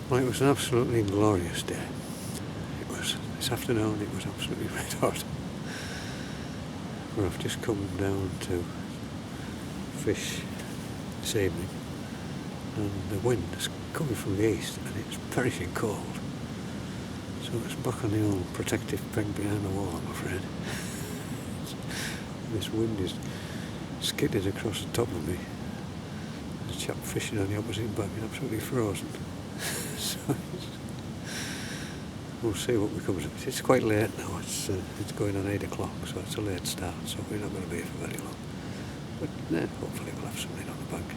Well, it was an absolutely glorious day. It was. This afternoon it was absolutely red hot. Well, I've just come down to fish this evening, and the wind is coming from the east and it's perishing cold. So it's back on the old protective peg behind the wall, I'm afraid. This wind is skidding across the top of me. There's a chap fishing on the opposite bank and absolutely frozen. So we'll see what becomes of it. It's quite late now. It's going on 8 o'clock, so it's a late start. So we're not going to be here for very long. But hopefully we'll have something on the bank.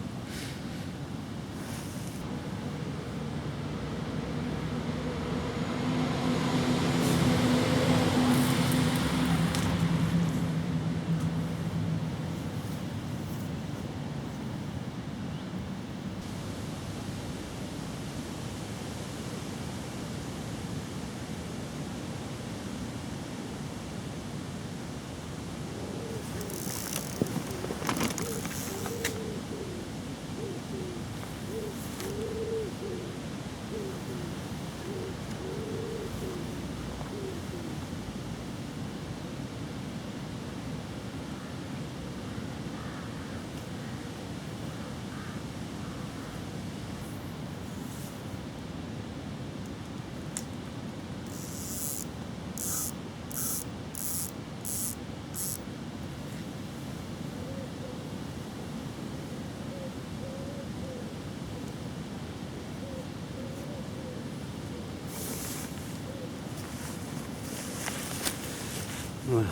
Well,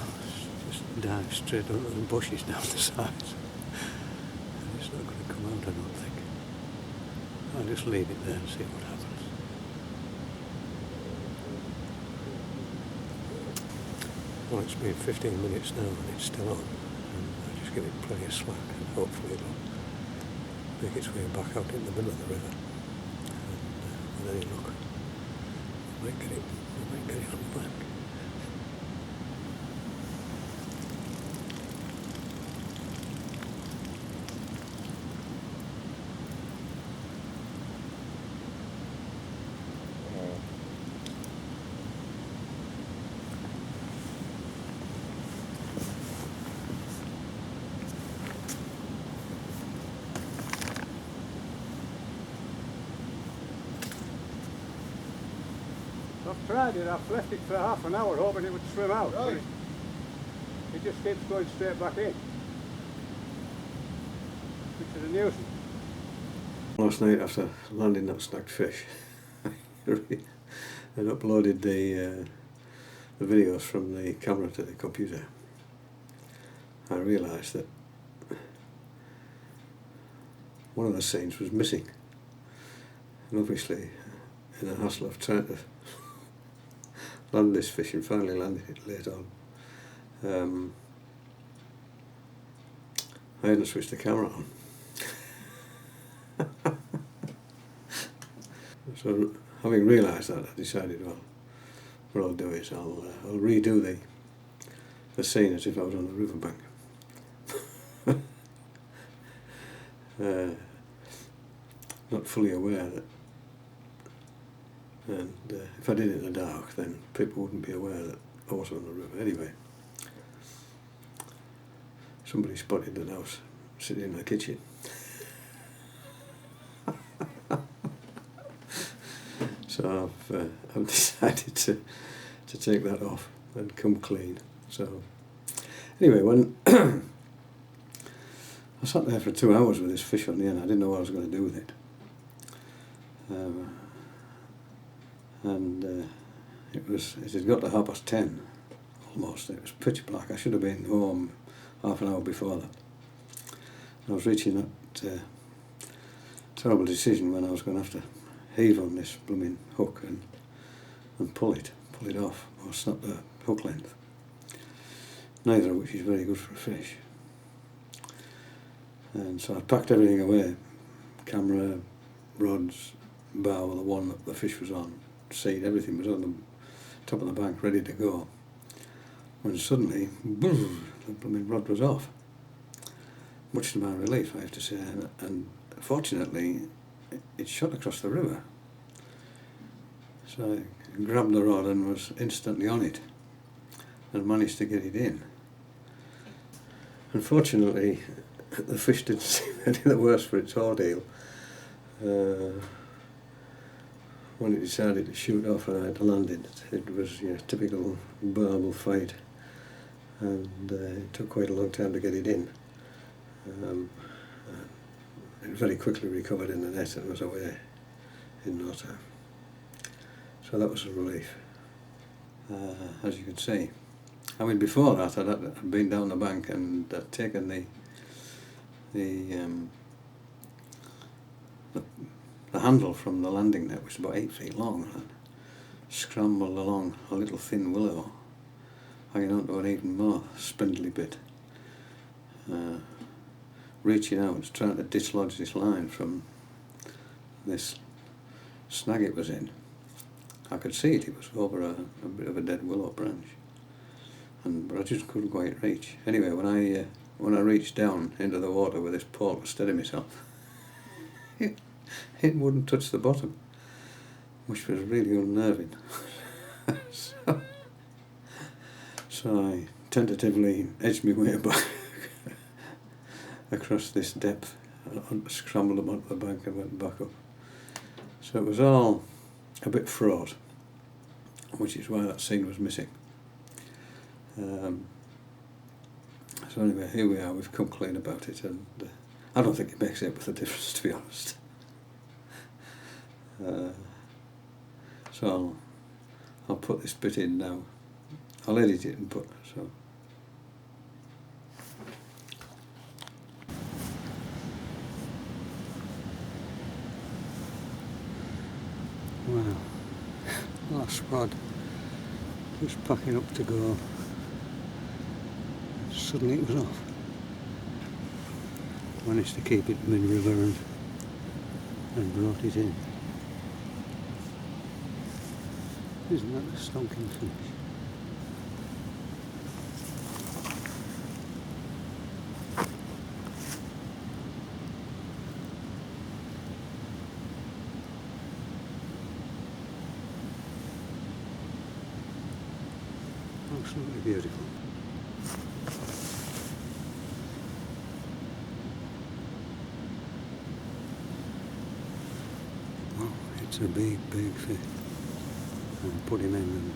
just dive straight under the bushes down the sides. And it's not going to come out, I don't think. I'll just leave it there and see what happens. Well, it's been 15 minutes now and it's still on. And I'll just give it plenty of slack and hopefully it'll make its way back out in the middle of the river. And with any luck, we might get it on the bank. I've tried it, I've left it for half an hour hoping it would swim out. Right. It just keeps going straight back in. Which is a nuisance. Last night after landing that snagged fish, I uploaded the videos from the camera to the computer. I realised that one of the scenes was missing. And obviously, in the hassle of trying to land this fish and finally landed it late on, I hadn't switched the camera on. So having realised that, I decided, well, what I'll do is I'll redo the scene as if I was on the riverbank. Not fully aware that, and if I did it in the dark, then people wouldn't be aware that I was on the river. Anyway, somebody spotted that I was sitting in the kitchen. So I've decided to take that off and come clean. So anyway, when I sat there for 2 hours with this fish on the end, I didn't know what I was going to do with it. It had got to 10:30 almost. It was pitch black. I should have been home half an hour before that. I was reaching that terrible decision when I was going to have to heave on this blooming hook and pull it off, or snap the hook length. Neither of which is very good for a fish. And so I packed everything away, camera, rods, bow, the one that the fish was on, seat, everything was on the top of the bank ready to go. When suddenly, boom, the blooming rod was off. Much to my relief, I have to say, and fortunately it shot across the river. So I grabbed the rod and was instantly on it and managed to get it in. Unfortunately, the fish didn't seem any the worse for its ordeal. When it decided to shoot off and I had to land it, it was a typical barbel fight, and it took quite a long time to get it in. It very quickly recovered in the net and was away in no time. So that was a relief, as you can see. I mean, before that I'd been down the bank and taken the handle from the landing net, which is about 8 feet long, and scrambled along a little thin willow, hanging onto an even more spindly bit, reaching out, trying to dislodge this line from this snag it was in. I could see it was over a bit of a dead willow branch, but I just couldn't quite reach. Anyway, when I reached down into the water with this pole to steady myself, it wouldn't touch the bottom, which was really unnerving. so I tentatively edged my way back across this depth, scrambled up onto the bank and went back up. So it was all a bit fraught, which is why that scene was missing. So anyway, here we are, we've come clean about it, and I don't think it makes it with a difference, to be honest. So I'll put this bit in now. I'll edit it and put so. Wow, last rod, just packing up to go. Suddenly it was off. Managed to keep it mid-river and brought it in. Isn't that a stonking fish? Absolutely beautiful. Oh, it's a big, big fish. I'll put him in and